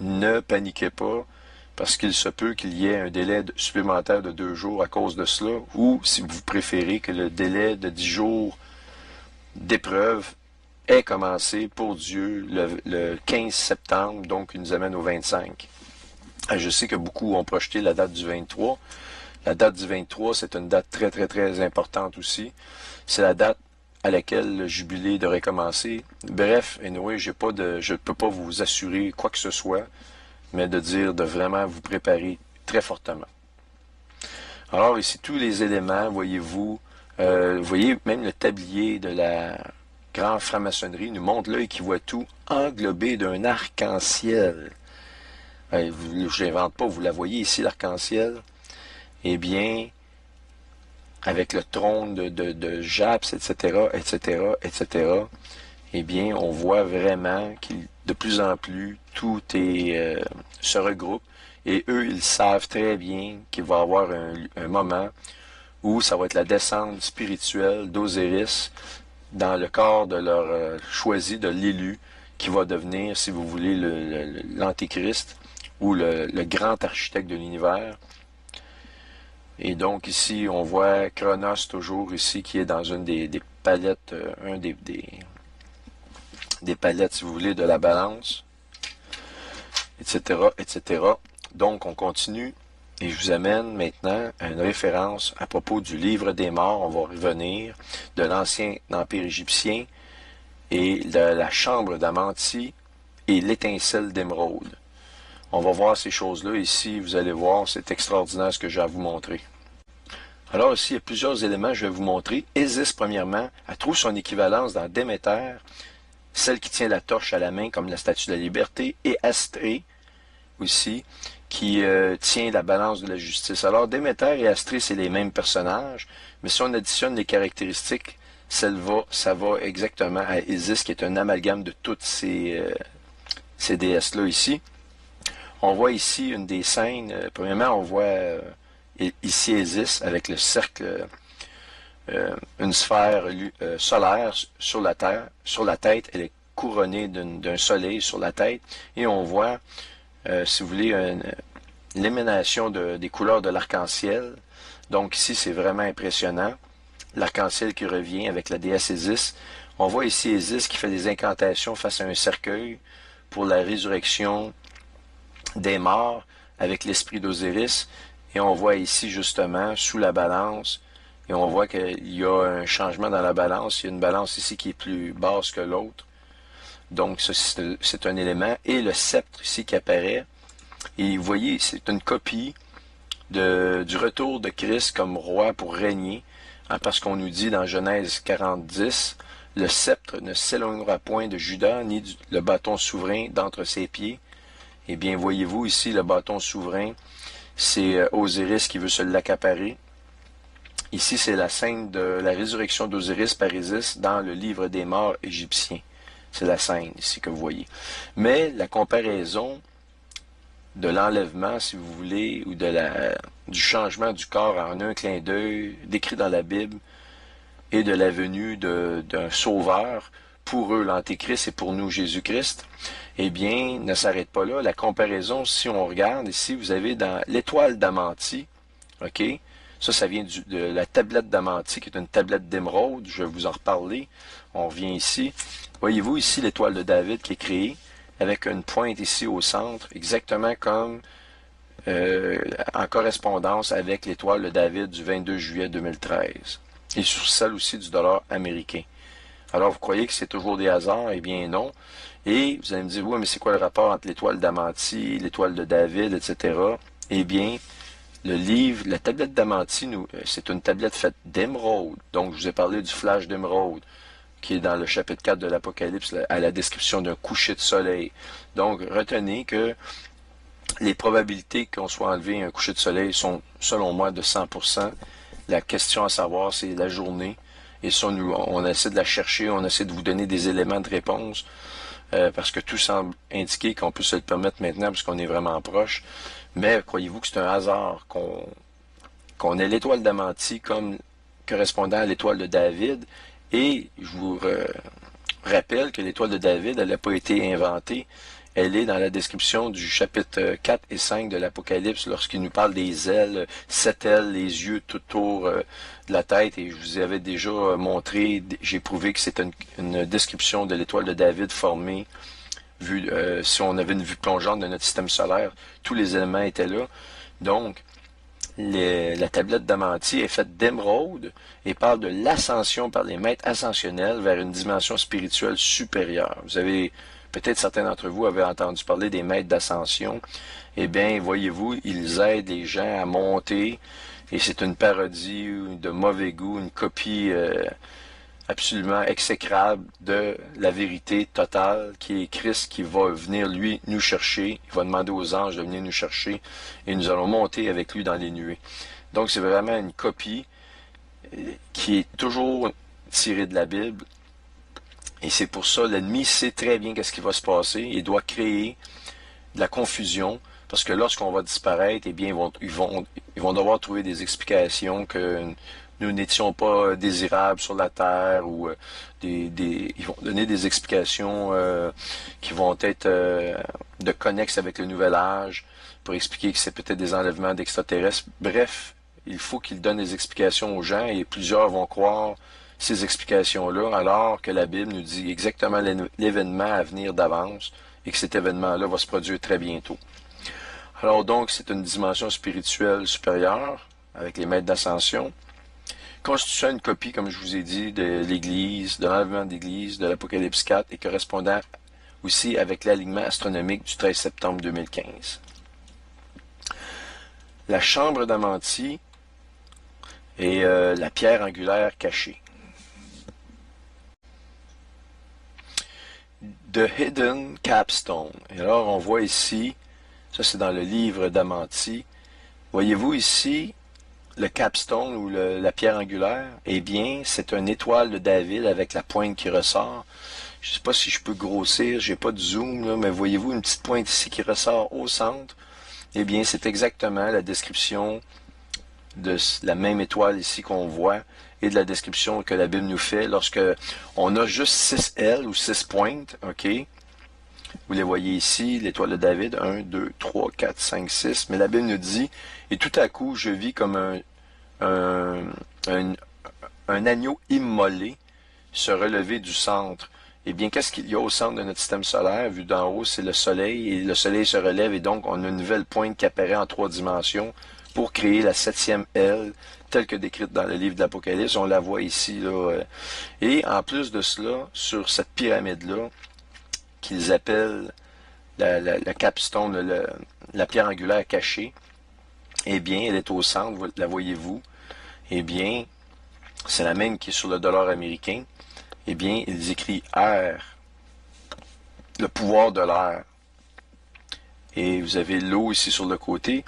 ne paniquez pas, parce qu'il se peut qu'il y ait un délai supplémentaire de 2 jours à cause de cela, ou, si vous préférez, que le délai de 10 jours d'épreuve ait commencé pour Dieu le 15 septembre, donc il nous amène au 25. Je sais que beaucoup ont projeté la date du 23. La date du 23, c'est une date très, très, très importante aussi. C'est la date à laquelle le jubilé devrait commencer. Bref, anyway, je ne peux pas vous assurer quoi que ce soit, mais de dire de vraiment vous préparer très fortement. Alors ici, tous les éléments, voyez-vous, voyez même le tablier de la grande franc-maçonnerie nous montre l'œil qui voit tout englobé d'un arc-en-ciel. Je n'invente pas, vous la voyez ici, l'arc-en-ciel. Eh bien, avec le trône de Japs, etc., etc., etc., eh bien, on voit vraiment qu'il de plus en plus, tout se regroupe. Et eux, ils savent très bien qu'il va y avoir un moment où ça va être la descente spirituelle d'Osiris dans le corps de leur choisi, de l'élu, qui va devenir, si vous voulez, l'Antéchrist ou le grand architecte de l'univers. Et donc ici, on voit Chronos toujours ici, qui est dans une des palettes, des palettes, si vous voulez, de la balance, etc., etc. Donc, on continue et je vous amène maintenant à une référence à propos du livre des morts. On va revenir de l'ancien empire égyptien et de la chambre d'Amanti et l'étincelle d'émeraude. On va voir ces choses-là ici, vous allez voir, c'est extraordinaire ce que j'ai à vous montrer. Alors ici, il y a plusieurs éléments que je vais vous montrer. Isis, premièrement, elle trouve son équivalence dans Déméter, celle qui tient la torche à la main comme la statue de la liberté, et Astrée aussi, qui tient la balance de la justice. Alors Déméter et Astrée, c'est les mêmes personnages, mais si on additionne les caractéristiques, ça va exactement à Isis, qui est un amalgame de toutes ces déesses-là ici. On voit ici une des scènes, premièrement, on voit ici Isis avec le cercle, une sphère solaire sur la terre, sur la tête, elle est couronnée d'un soleil sur la tête, et on voit, si vous voulez, l'émanation des couleurs de l'arc-en-ciel. Donc ici, c'est vraiment impressionnant. L'arc-en-ciel qui revient avec la déesse Isis. On voit ici Isis qui fait des incantations face à un cercueil pour la résurrection des morts avec l'esprit d'Osiris. Et on voit ici justement sous la balance, et on voit qu'il y a un changement dans la balance. Il y a une balance ici qui est plus basse que l'autre. Donc ça, c'est un élément. Et le sceptre ici qui apparaît. Et vous voyez, c'est une copie du retour de Christ comme roi pour régner. Hein, parce qu'on nous dit dans Genèse 40:10, le sceptre ne s'éloignera point de Juda, ni le bâton souverain d'entre ses pieds. Eh bien, voyez-vous ici, le bâton souverain, c'est Osiris qui veut se l'accaparer. Ici, c'est la scène de la résurrection d'Osiris par Isis dans le livre des morts égyptien. C'est la scène ici que vous voyez. Mais la comparaison de l'enlèvement, si vous voulez, ou du changement du corps en un clin d'œil décrit dans la Bible, et de la venue d'un sauveur, pour eux l'Antéchrist et pour nous Jésus-Christ, eh bien, ne s'arrête pas là. La comparaison, si on regarde ici, vous avez dans l'étoile d'Amanti, ok? Ça vient de la tablette d'Amanti, qui est une tablette d'émeraude, je vais vous en reparler. On revient ici. Voyez-vous ici l'étoile de David qui est créée, avec une pointe ici au centre, exactement comme en correspondance avec l'étoile de David du 22 juillet 2013. Et sur celle aussi du dollar américain. Alors, vous croyez que c'est toujours des hasards? Eh bien, non. Et vous allez me dire, oui, mais c'est quoi le rapport entre l'étoile d'Amanti, l'étoile de David, etc. Eh bien, le livre, la tablette d'Amanti, c'est une tablette faite d'émeraude. Donc, je vous ai parlé du flash d'émeraude, qui est dans le chapitre 4 de l'Apocalypse, à la description d'un coucher de soleil. Donc, retenez que les probabilités qu'on soit enlevé un coucher de soleil sont, selon moi, de 100%. La question à savoir, c'est la journée. Et ça, on essaie de la chercher, on essaie de vous donner des éléments de réponse, parce que tout semble indiquer qu'on peut se le permettre maintenant, parce qu'on est vraiment proche. Mais croyez-vous que c'est un hasard qu'on ait l'étoile d'Amanti comme correspondant à l'étoile de David? Et je vous rappelle que l'étoile de David, elle n'a pas été inventée. Elle est dans la description du chapitre 4 et 5 de l'Apocalypse, lorsqu'il nous parle des ailes, 7 ailes, les yeux tout autour de la tête. Et je vous avais déjà montré, j'ai prouvé que c'est une description de l'étoile de David formée, si on avait une vue plongeante de notre système solaire, tous les éléments étaient là. Donc, la tablette d'Amanti est faite d'émeraude et parle de l'ascension par les maîtres ascensionnels vers une dimension spirituelle supérieure. Vous avez... Peut-être certains d'entre vous avaient entendu parler des maîtres d'ascension. Eh bien, voyez-vous, ils aident les gens à monter, et c'est une parodie de mauvais goût, une copie absolument exécrable de la vérité totale, qui est Christ, qui va venir, lui, nous chercher. Il va demander aux anges de venir nous chercher, et nous allons monter avec lui dans les nuées. Donc, c'est vraiment une copie qui est toujours tirée de la Bible. Et c'est pour ça, l'ennemi sait très bien qu'est-ce qui va se passer. Il doit créer de la confusion, parce que lorsqu'on va disparaître, eh bien, ils vont devoir trouver des explications que nous n'étions pas désirables sur la terre, ou ils vont donner des explications qui vont être de connexe avec le nouvel âge, pour expliquer que c'est peut-être des enlèvements d'extraterrestres. Bref, il faut qu'il donne des explications aux gens et plusieurs vont croire ces explications-là alors que la Bible nous dit exactement l'événement à venir d'avance et que cet événement-là va se produire très bientôt. Alors donc, c'est une dimension spirituelle supérieure avec les maîtres d'ascension, constituant une copie, comme je vous ai dit, de l'Église, de l'enlèvement de l'Église, de l'Apocalypse 4 et correspondant aussi avec l'alignement astronomique du 13 septembre 2015. La chambre d'Amanti et la pierre angulaire cachée. The Hidden Capstone. Et alors, on voit ici, ça c'est dans le livre d'Amanti, voyez-vous ici, le capstone ou la pierre angulaire, eh bien, c'est une étoile de David avec la pointe qui ressort. Je ne sais pas si je peux grossir, j'ai pas de zoom, là, mais voyez-vous une petite pointe ici qui ressort au centre? Eh bien, c'est exactement la description de la même étoile ici qu'on voit et de la description que la Bible nous fait lorsque on a juste 6 ailes ou 6 pointes, ok? Vous les voyez ici, l'étoile de David, 1, 2, 3, 4, 5, 6, mais la Bible nous dit, et tout à coup, je vis comme un agneau immolé se relever du centre. Eh bien, qu'est-ce qu'il y a au centre de notre système solaire? Vu d'en haut, c'est le Soleil, et le Soleil se relève, et donc on a une nouvelle pointe qui apparaît en 3 dimensions pour créer la 7e aile, telle que décrite dans le livre de l'Apocalypse. On la voit ici, là. Et en plus de cela, sur cette pyramide-là, qu'ils appellent la capstone, la pierre angulaire cachée, eh bien, elle est au centre, la voyez-vous? Eh bien, c'est la même qui est sur le dollar américain. Eh bien, ils écrivent air, le pouvoir de l'air. Et vous avez l'eau ici sur le côté.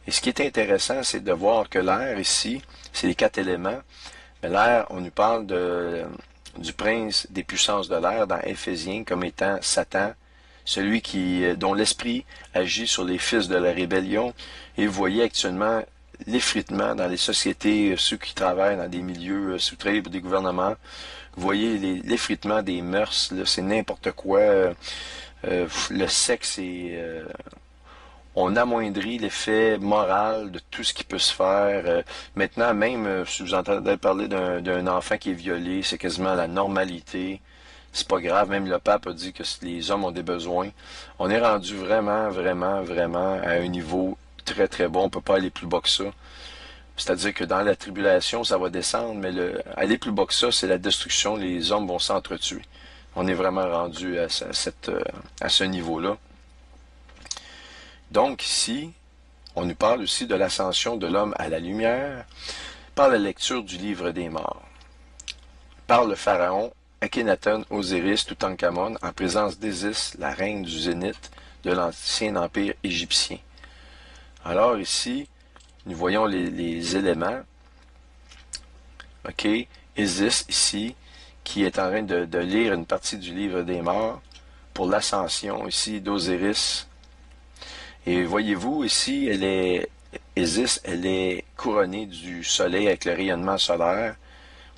Et ce qui est intéressant, c'est de voir que l'air ici, c'est les 4 éléments. Mais l'air, on nous parle du prince des puissances de l'air dans Éphésiens comme étant Satan, celui dont l'esprit agit sur les fils de la rébellion. Et vous voyez actuellement l'effritement dans les sociétés, ceux qui travaillent dans des milieux sous-traités pour des gouvernements. Vous voyez l'effritement des mœurs, c'est n'importe quoi. Le sexe on amoindrit l'effet moral de tout ce qui peut se faire. Maintenant, même si vous entendez parler d'un enfant qui est violé, c'est quasiment la normalité. C'est pas grave. Même le pape a dit que les hommes ont des besoins. On est rendu vraiment, vraiment, vraiment à un niveau très, très bon. On peut pas aller plus bas que ça. C'est-à-dire que dans la tribulation, ça va descendre, mais aller plus bas que ça, c'est la destruction. Les hommes vont s'entretuer. On est vraiment rendu à ce niveau-là. Donc ici, on nous parle aussi de l'ascension de l'homme à la lumière par la lecture du livre des morts, par le pharaon Akhenaton, Osiris, Toutankhamon, en présence d'Isis, la reine du zénith de l'ancien empire égyptien. Alors ici, nous voyons les éléments. OK, Isis ici, qui est en train de lire une partie du livre des morts pour l'ascension ici d'Osiris. Et voyez-vous, ici, Isis, elle est couronnée du soleil avec le rayonnement solaire.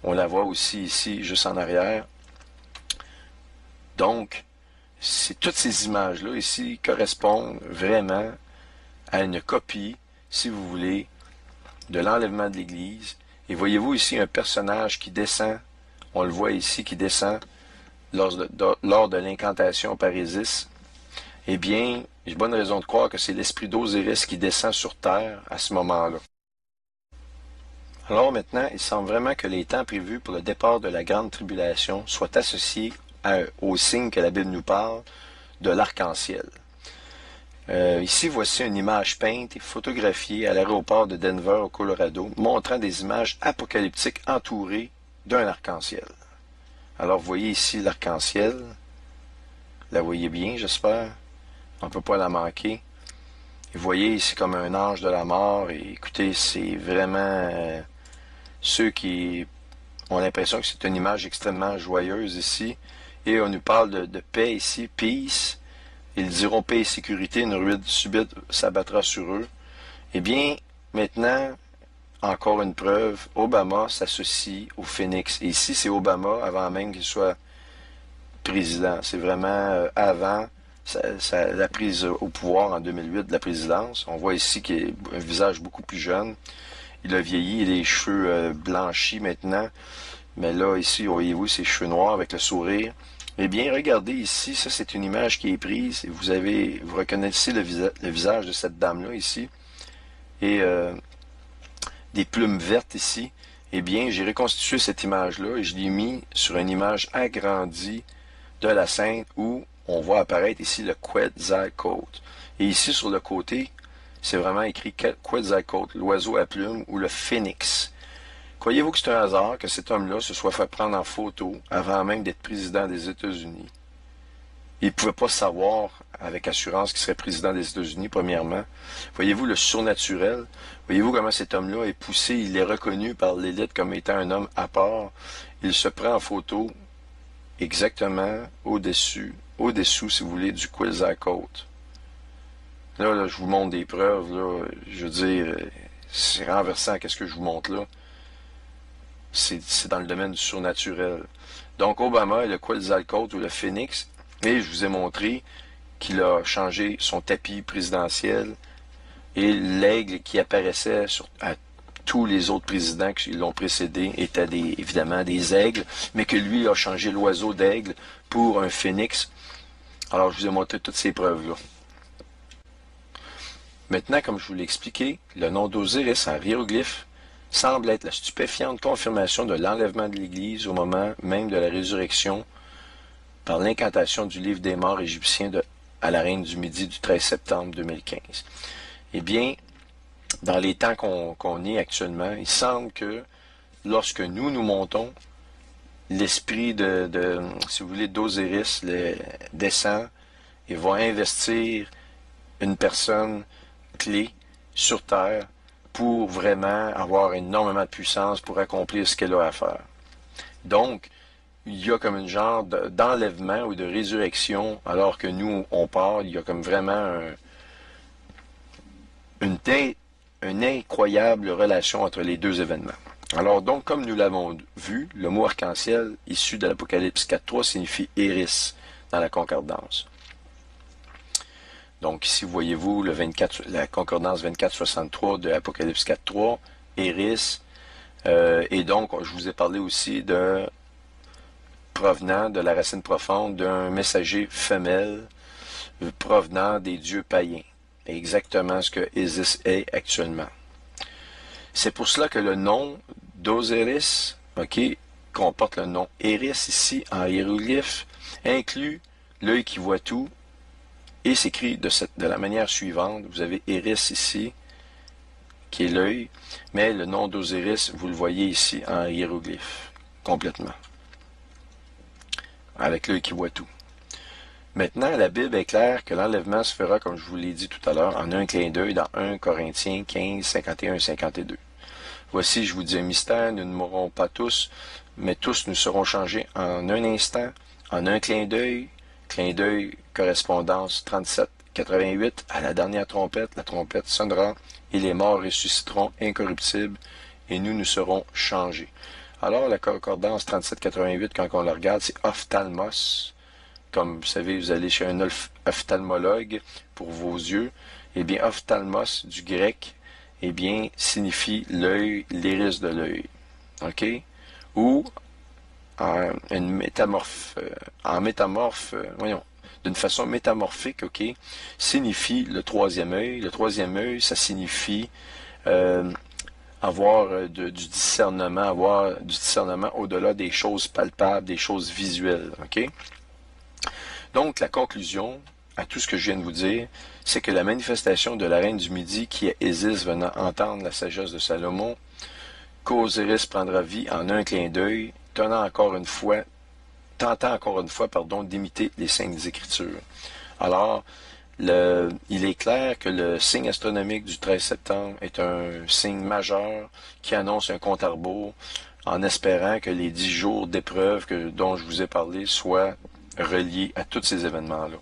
On la voit aussi ici, juste en arrière. Donc, toutes ces images-là, ici, correspondent vraiment à une copie, si vous voulez, de l'enlèvement de l'Église. Et voyez-vous ici un personnage qui descend, on le voit ici, qui descend lors de l'incantation par Isis. Eh bien, j'ai bonne raison de croire que c'est l'esprit d'Osiris qui descend sur terre à ce moment-là. Alors maintenant, il semble vraiment que les temps prévus pour le départ de la grande tribulation soient associés au signe que la Bible nous parle de l'arc-en-ciel. Ici, voici une image peinte et photographiée à l'aéroport de Denver au Colorado, montrant des images apocalyptiques entourées d'un arc-en-ciel. Alors, vous voyez ici l'arc-en-ciel. La voyez bien, j'espère. On ne peut pas la manquer. Et vous voyez ici comme un ange de la mort. Et écoutez, c'est vraiment ceux qui ont l'impression que c'est une image extrêmement joyeuse ici. Et on nous parle de paix ici, peace. Ils diront paix et sécurité, une ruine subite s'abattra sur eux. Eh bien, maintenant, encore une preuve, Obama s'associe au Phénix. Et ici, c'est Obama avant même qu'il soit président. C'est vraiment avant la prise au pouvoir en 2008 de la présidence. On voit ici qu'il a un visage beaucoup plus jeune. Il a vieilli, il a les cheveux blanchis maintenant. Mais là, ici, voyez-vous, ses cheveux noirs avec le sourire. Eh bien, regardez ici, ça c'est une image qui est prise. Et vous reconnaissez le visage de cette dame-là ici. Et des plumes vertes ici. Eh bien, j'ai reconstitué cette image-là et je l'ai mis sur une image agrandie de la Sainte où on voit apparaître ici le Quetzalcoatl. Et ici, sur le côté, c'est vraiment écrit Quetzalcoatl, l'oiseau à plumes ou le phénix. Croyez-vous que c'est un hasard que cet homme-là se soit fait prendre en photo avant même d'être président des États-Unis? Il ne pouvait pas savoir avec assurance qu'il serait président des États-Unis, premièrement. Voyez-vous le surnaturel? Voyez-vous comment cet homme-là est poussé? Il est reconnu par l'élite comme étant un homme à part. Il se prend en photo exactement au-dessous, si vous voulez, du Quetzalcoatl. Là, je vous montre des preuves. Là, je veux dire, c'est renversant qu'est-ce que je vous montre là. C'est dans le domaine du surnaturel. Donc, Obama est le Quetzalcoatl ou le phénix. Et je vous ai montré qu'il a changé son tapis présidentiel. Et l'aigle qui apparaissait à tous les autres présidents qui l'ont précédé étaient évidemment des aigles, mais que lui a changé l'oiseau d'aigle pour un phénix. Alors, je vous ai montré toutes ces preuves-là. Maintenant, comme je vous l'ai expliqué, le nom d'Osiris en hiéroglyphe semble être la stupéfiante confirmation de l'enlèvement de l'Église au moment même de la résurrection par l'incantation du livre des morts égyptien à la Reine du Midi du 13 septembre 2015. Eh bien, dans les temps qu'on est actuellement, il semble que lorsque nous montons, l'esprit si vous voulez, d'Osiris descend et va investir une personne clé sur Terre pour vraiment avoir énormément de puissance pour accomplir ce qu'elle a à faire. Donc, il y a comme une genre d'enlèvement ou de résurrection, alors que nous, on part, il y a comme vraiment une incroyable relation entre les deux événements. Alors donc, comme nous l'avons vu, le mot arc-en-ciel issu de l'Apocalypse 4.3 signifie Iris dans la concordance. Donc ici, voyez-vous la concordance 2463 de Apocalypse 4.3, Iris, et donc je vous ai parlé aussi provenant de la racine profonde d'un messager femelle provenant des dieux païens. Exactement ce que Isis est actuellement. C'est pour cela que le nom d'Osiris, comporte le nom Iris ici en hiéroglyphe, inclut l'œil qui voit tout et s'écrit de la manière suivante. Vous avez Iris ici, qui est l'œil, mais le nom d'Osiris, vous le voyez ici en hiéroglyphe, complètement. Avec l'œil qui voit tout. Maintenant, la Bible est claire que l'enlèvement se fera, comme je vous l'ai dit tout à l'heure, en un clin d'œil dans 1 Corinthiens 15, 51 et 52. Voici, je vous dis un mystère, nous ne mourrons pas tous, mais tous nous serons changés en un instant, en un clin d'œil, correspondance 37, 88, à la dernière trompette, la trompette sonnera, et les morts ressusciteront incorruptibles, et nous serons changés. Alors, la concordance 37-88, quand on la regarde, c'est ophtalmos. Comme vous savez, vous allez chez un ophtalmologue pour vos yeux. Eh bien, ophtalmos, du grec, eh bien, signifie l'œil, l'iris de l'œil. OK? Ou, d'une façon métamorphique, OK, signifie le troisième œil. Le troisième œil, ça signifie avoir du discernement au-delà des choses palpables, des choses visuelles. OK? Donc, la conclusion à tout ce que je viens de vous dire, c'est que la manifestation de la Reine du Midi, qui est Isis venant entendre la sagesse de Salomon, qu'Osiris prendra vie en un clin d'œil, tentant encore une fois, d'imiter les Saintes Écritures. Alors, il est clair que le signe astronomique du 13 septembre est un signe majeur qui annonce un compte à rebours, en espérant que les 10 jours d'épreuve dont je vous ai parlé soient reliés à tous ces événements-là.